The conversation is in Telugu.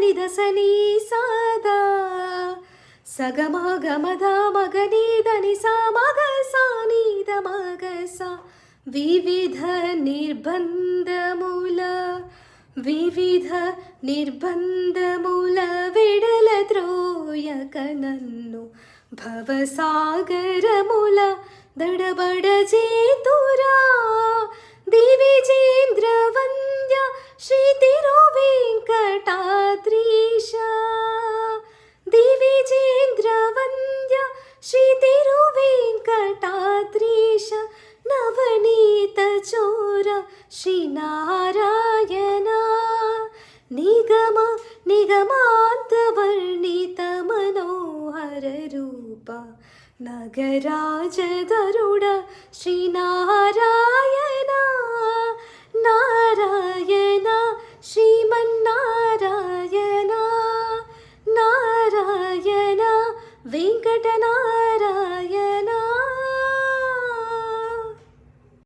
నిద సని సాదా సగమ గమద మగనీదని సా మగ సానీద మగ సా వివిధ నిర్బంధముల విడల త్రోయక నన్ను భవసాగరముల దడబడ చేతురా దివిజేంద్ర వంద్య శ్రీ తిరువేంకటాద్రీశ దివిజేంద్ర వంద్య శ్రీ తిరువేంకటాద్రీశ నవనీత చోర శ్రీనారాయణ నిగమాంత వర్ణిత మనోహర రూప నగరాజధరుడ శ్రీనారాయణ నారాయణ శ్రీమన్నారాయణ నారాయణ వెంకటనారాయణ